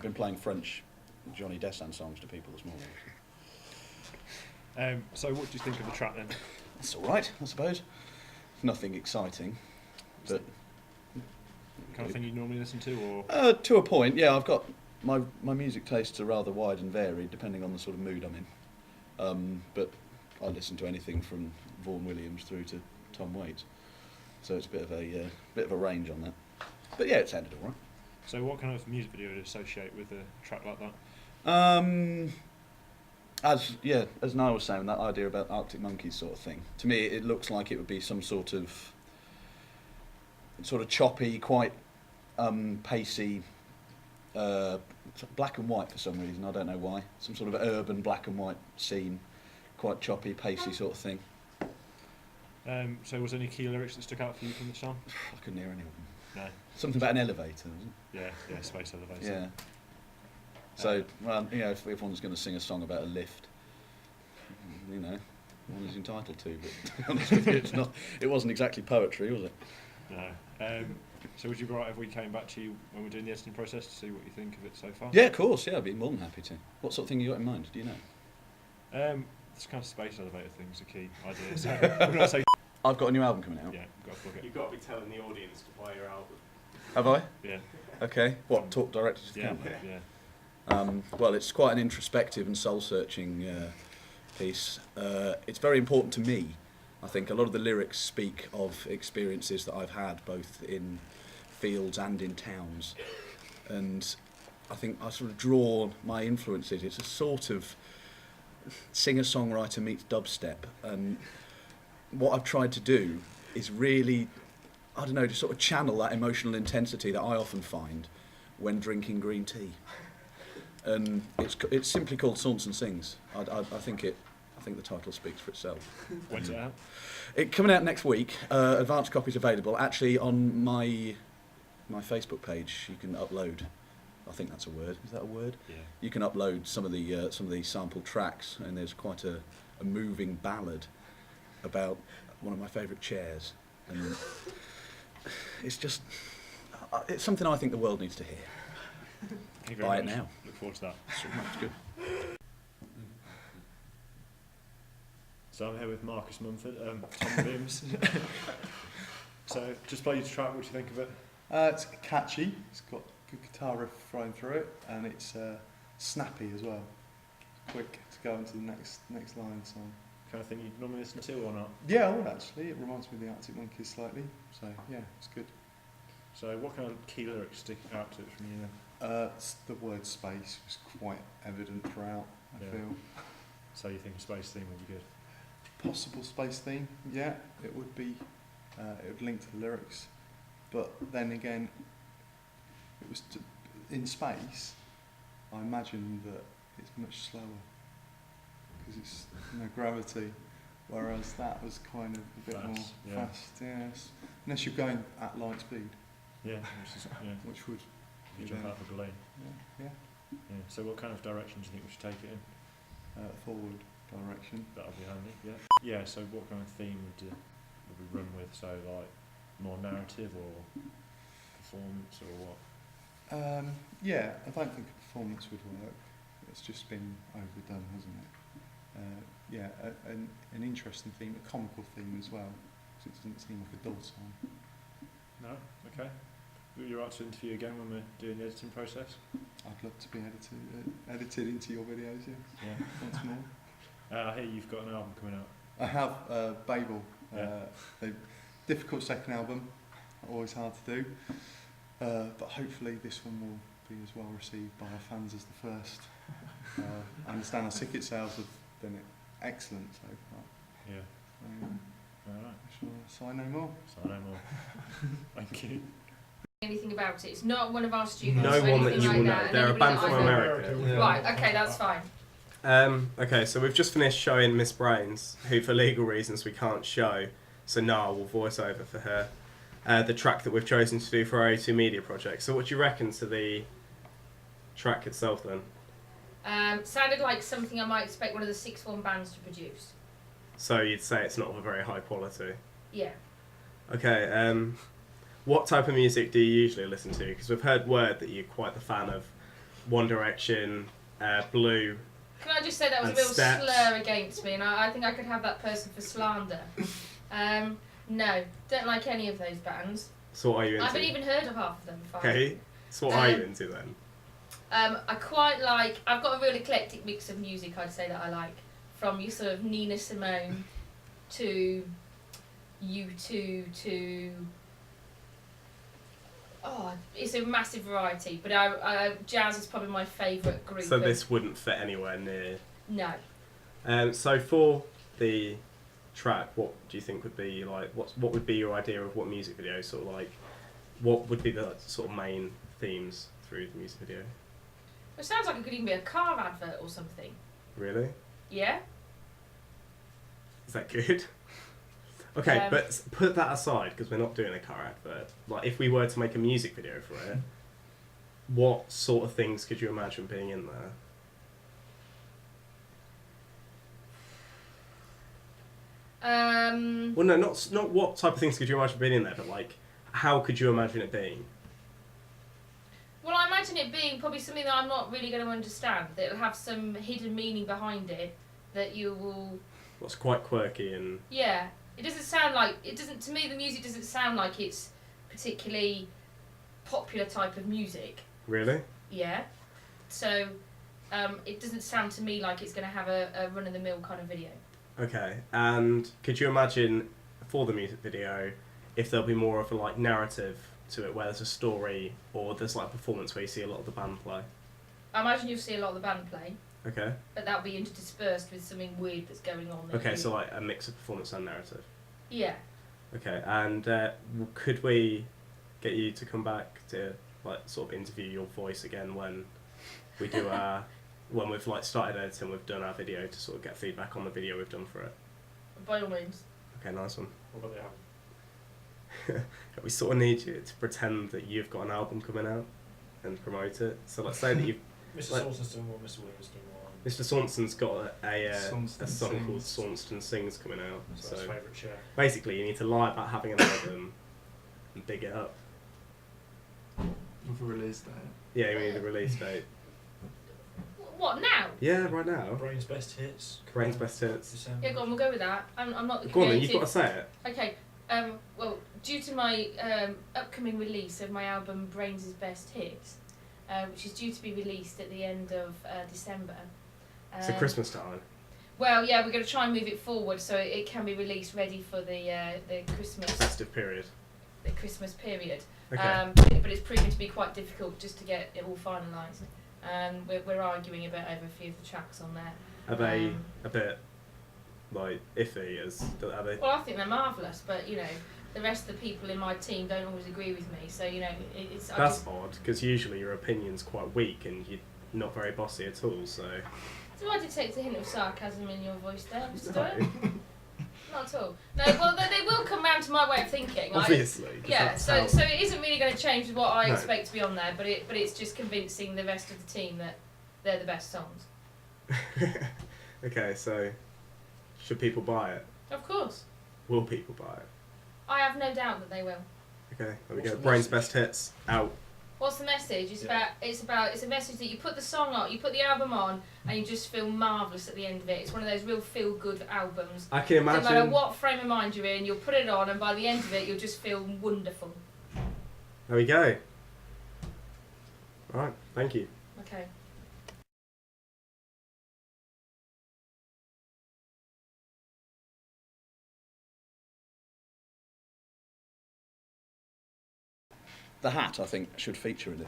I've been playing French Johnny Dessin songs to people this morning. So what do you think of the track then? It's all right, I suppose. Nothing exciting, but Kind of thing you normally listen to, or to a point, yeah. I've got my music tastes are rather wide and varied depending on the sort of mood I'm in. But I listen to anything from Vaughan Williams through to Tom Waits, so it's a bit of a range on that. But yeah, it sounded all right. so what kind of music video do you associate with a track like that? As Niall was saying, that idea about Arctic Monkeys sort of thing. To me, it looks like it would be some sort of choppy, quite pacey, black and white for some reason. I don't know why. Some sort of urban black and white scene, quite choppy, pacey sort of thing. So was there any key lyrics that stuck out for you from the song? I couldn't hear any of them. No. Something about an elevator, wasn't Yeah, space elevator. it? Yeah. So, well, if everyone's going to sing a song about a lift, one is entitled to. But to be honest with you, it wasn't exactly poetry, was it? No. So would you be right if we came back to you when we're doing the editing process to see what you think of it so far? Yeah, of course. Yeah, I'd be more than happy to. What sort of thing you got in mind? Do you know? This kind of space elevator thing's a key idea. So I'm not saying. I've got a new album coming out. Yeah, got to plug it. You've got to be telling the audience to buy your album. Have I? Yeah. Okay. What? Talk directly to the Yeah. camera? Yeah. Well, it's quite an introspective and soul-searching piece. It's very important to me. I think a lot of the lyrics speak of experiences that I've had both in fields and in towns. And I think I sort of draw my influences. It's a sort of singer-songwriter meets dubstep. And what I've tried to do is really, I don't know, to sort of channel that emotional intensity that I often find when drinking green tea. And it's simply called Saunson Sings. I think the title speaks for itself. When's it out? It's coming out next week. Advanced copies available. Actually, on my Facebook page, you can upload. I think that's a word. Is that a word? Yeah. You can upload some of the sample tracks, and there's quite a moving ballad about one of my favourite chairs, and it's something I think the world needs to hear. Thank you very Buy it much. now. Look forward to that. It's good. So I'm here with Marcus Mumford, Tom Williams. So just play you the track. What do you think of it? It's catchy. It's got good guitar riff thrown through it, and it's snappy as well. Quick to go into the next line song. Kind of thing you normally listen to or not? Yeah, I would actually. It reminds me of the Arctic Monkeys slightly. So yeah, it's good. So what kind of key lyrics stick out to it from you then? The word space was quite evident throughout. I Yeah. feel So you think a space theme would be good? possible space theme. Yeah, it would be. It would link to the lyrics, but then again, it was in space. I imagine that it's much slower because it's no gravity, whereas that was kind of a bit Fast, more yeah. fast. Yes, unless you're going at light speed, Yeah. Which is, yeah. which would. You jump out of the lane. Yeah, Yeah. So what kind of direction do you think we should take it in? forward direction. That'll be handy. Yeah. Yeah. So what kind of theme would we run with? So like more narrative or performance or what? Yeah, I don't think a performance would work. It's just been overdone, hasn't it? An interesting theme, a comical theme as well, because it doesn't seem like a dull song. No. Okay. You're right to interview again when we're doing the editing process. I'd love to be edited into your videos, yes, Yeah. once more. I hear you've got an album coming out. I have Babel, Yeah. the difficult second album, always hard to do, but hopefully this one will be as well received by our fans as the first. I understand our ticket sales have been excellent so far. Yeah. All right. Shall I say no more? So no more. Thank you. Anything about it. It's not one of our students. No or one that anything you like will that, know. and They're a anybody band that from I know. America. Right, okay, that's fine. Okay, so we've just finished showing Miss Brains, who for legal reasons we can't show, so Niall will voice over for her, the track that we've chosen to do for our A2 Media project. So what do you reckon to the track itself then? Sounded like something I might expect one of the sixth form bands to produce. So you'd say it's not of a very high quality. Yeah. Okay, what type of music do you usually listen to? Because we've heard word that you're quite the fan of One Direction, Blue. Can I just say that was a And real Steps. slur against me, and I think I could have that person for slander. No, don't like any of those bands. So what are you I into? haven't even heard of half of them. Fine. Okay. So what are you Um, into then? I quite like. I've got a real eclectic mix of music. I'd say that I like, from your sort of Nina Simone to U2 to. Oh, it's a massive variety, but jazz is probably my favourite group. So of- this wouldn't fit anywhere near. No. So for the track, what do you think would be like? What would be your idea of what music video? Sort of like, what would be the sort of main themes through the music video? It sounds like it could even be a car advert or something. Really? Yeah? Is that good? Okay, Um, but put that aside because we're not doing a car advert. Like, if we were to make a music video for it, what sort of things could you imagine being in there? Well, no, not what type of things could you imagine being in there, but like, how could you imagine it being? Well, I imagine it being probably something that I'm not really going to understand. That it'll have some hidden meaning behind it that you will. What's quite quirky and Yeah, it doesn't sound like it doesn't. To me, the music doesn't sound like it's particularly popular type of music. really? Yeah, so it doesn't sound to me like it's going to have a run of the mill kind of video. Okay, and could you imagine for the music video if there'll be more of a like narrative to it, where there's a story or there's like a performance where you see a lot of the band play? I imagine you'll see a lot of the band play, Okay. but that'll be interspersed with something weird that's going on. that Okay, you- so like a mix of performance and narrative. Yeah. Okay, and could we get you to come back to like sort of interview your voice again when we do our when we've like started editing, we've done our video to sort of get feedback on the video we've done for it? By all means. Okay, nice one. What about the album? We sort of need you to pretend that you've got an album coming out and promote it. So let's say that you've Mr. Like- Saunton's doing one, Mr. Williams doing one. Mr. Saunton's got a Saunston song called Sings. Saunston Sings coming out. That's So his favourite chair. basically, you need to lie about having an album and big it up. With a release date. Yeah, we need a release date. What now? Yeah, right now. Brain's best hits. Brain's best hits. December. Yeah, go on, we'll go with that. I'm not the Go on then, creative. you've got to say it. Okay. Well, due to my upcoming release of my album Brains' Best Hits, which is due to be released at the end of December. It's a Christmas time. Well, yeah, we're going to try and move it forward so it can be released ready for the Christmas Festive period. period. Okay. But it's proven to be quite difficult just to get it all finalised. We're arguing a bit over a few of the tracks on there. Are they um, a bit like iffy? Are they? Well, I think they're marvellous, but you know, the rest of the people in my team don't always agree with me. So you know, it's. I That's just, odd because usually your opinion's quite weak and you're not very bossy at all. So. do I detect a hint of sarcasm in your voice there, Mr. No. Doyle? Not at all. No, well, they will come round to my way of thinking. Obviously. 'cause Yeah, that's so how- so it isn't really going to change what I No. expect to be on there, but it's just convincing the rest of the team that they're the best songs. Okay, so should people buy it? Of course, Will people buy it? I have no doubt that they will. Okay, there we What's go. the Brain's message? best hits out. What's the message? It's Yeah. it's a message that you put the song on, you put the album on, and you just feel marvellous at the end of it. It's one of those real feel good albums. I can No matter imagine. what frame of mind you're in, you'll put it on, and by the end of it, you'll just feel wonderful. There we go. Right, thank you. Okay. The hat, I think, should feature in it.